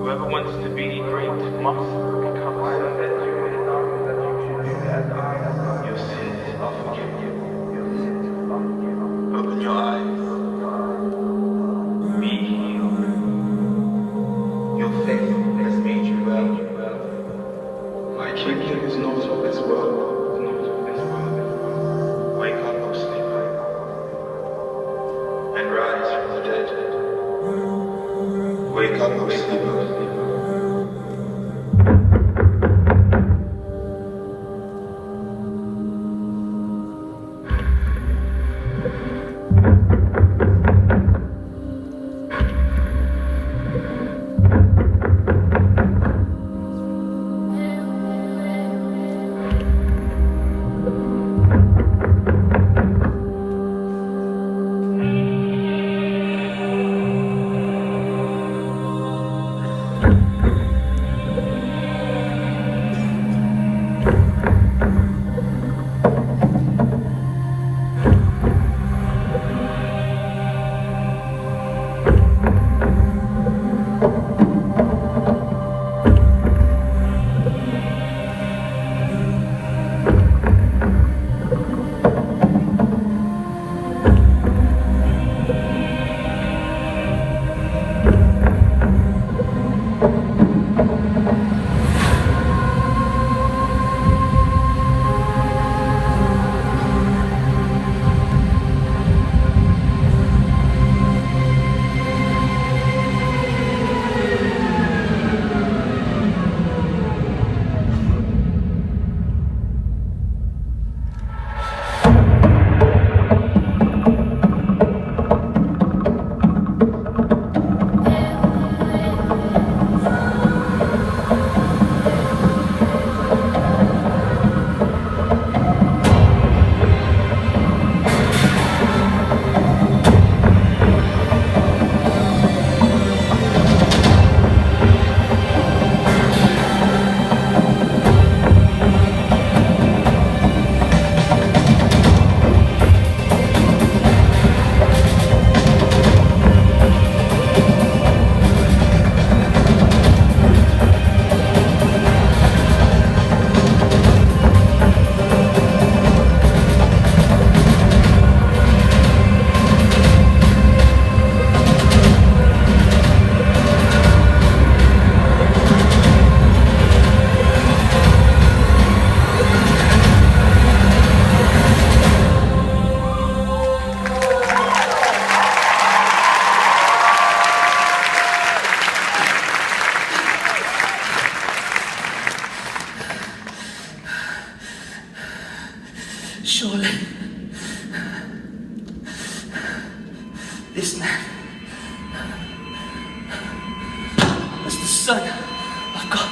Whoever wants to be great must become so that you may know that you should do that. Your sins are forgiven. Open your eyes. Be healed. Your faith has made you well. My kingdom is not of this world. Wake up, O sleeper, and rise from the dead. Wake up, O sleeper. Surely, this man is the Son of God.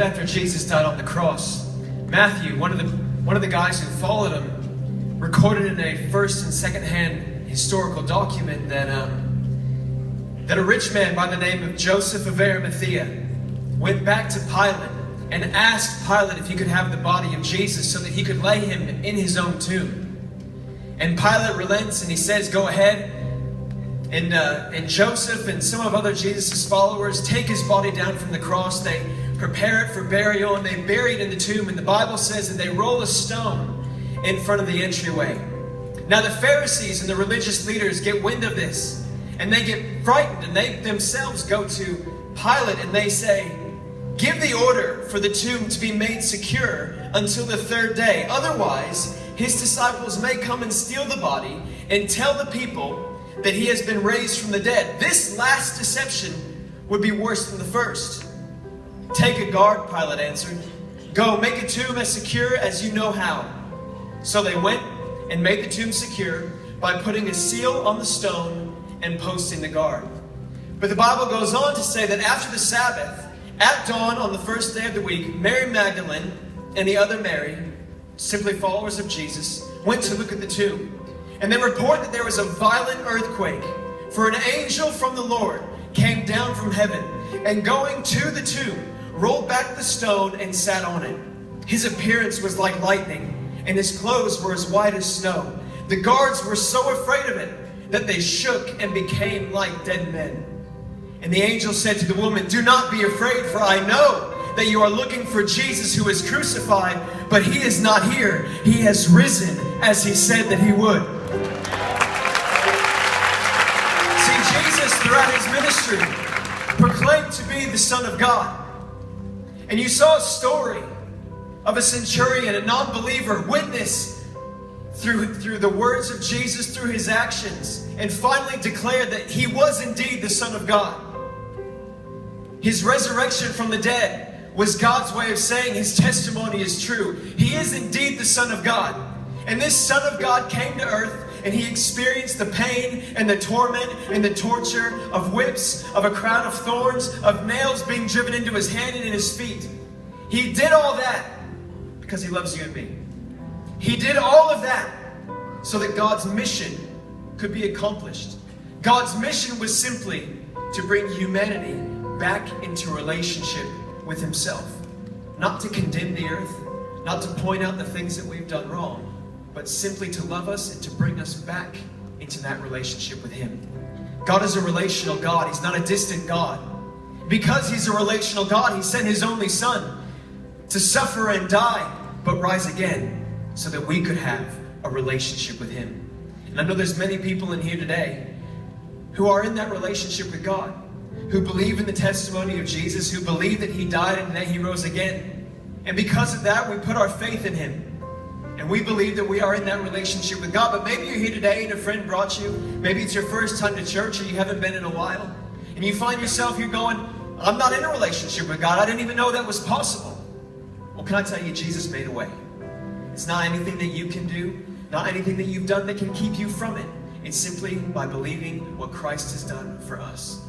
right after Jesus died on the cross, Matthew, one of the guys who followed him, recorded in a first and second hand historical document that a rich man by the name of Joseph of Arimathea went back to Pilate and asked Pilate if he could have the body of Jesus so that he could lay him in his own tomb. And Pilate relents and he says, go ahead. And Joseph and some of other Jesus' followers take his body down from the cross. They prepare it for burial and they bury it in the tomb. And the Bible says that they roll a stone in front of the entryway. Now the Pharisees and the religious leaders get wind of this and they get frightened, and they themselves go to Pilate and they say, give the order for the tomb to be made secure until the third day. Otherwise, his disciples may come and steal the body and tell the people that he has been raised from the dead. This last deception would be worse than the first. Take a guard, Pilate answered. Go, make a tomb as secure as you know how. So they went and made the tomb secure by putting a seal on the stone and posting the guard. But the Bible goes on to say that after the Sabbath, at dawn on the first day of the week, Mary Magdalene and the other Mary, simply followers of Jesus, went to look at the tomb. And they report that there was a violent earthquake, for an angel from the Lord came down from heaven, and going to the tomb, rolled back the stone and sat on it. His appearance was like lightning, and his clothes were as white as snow. The guards were so afraid of it that they shook and became like dead men. And the angel said to the woman, do not be afraid, for I know that you are looking for Jesus who is crucified, but he is not here. He has risen as he said that he would. See, Jesus throughout his ministry proclaimed to be the Son of God. And you saw a story of a centurion, a non-believer, witness through the words of Jesus, through his actions, and finally declared that he was indeed the Son of God. His resurrection from the dead was God's way of saying his testimony is true. He is indeed the Son of God. And this Son of God came to earth and he experienced the pain and the torment and the torture of whips, of a crown of thorns, of nails being driven into his hand and in his feet. He did all that because he loves you and me. He did all of that so that God's mission could be accomplished. God's mission was simply to bring humanity back into relationship with himself. Not to condemn the earth, not to point out the things that we've done wrong, but simply to love us and to bring us back into that relationship with him. God is a relational God. He's not a distant God. Because he's a relational God, he sent his only Son to suffer and die, but rise again so that we could have a relationship with him. And I know there's many people in here today who are in that relationship with God, who believe in the testimony of Jesus, who believe that he died and that he rose again. And because of that, we put our faith in him. And we believe that we are in that relationship with God. But maybe you're here today and a friend brought you. Maybe it's your first time to church or you haven't been in a while. And you find yourself, you're going, I'm not in a relationship with God. I didn't even know that was possible. Well, can I tell you, Jesus made a way. It's not anything that you can do, not anything that you've done that can keep you from it. It's simply by believing what Christ has done for us.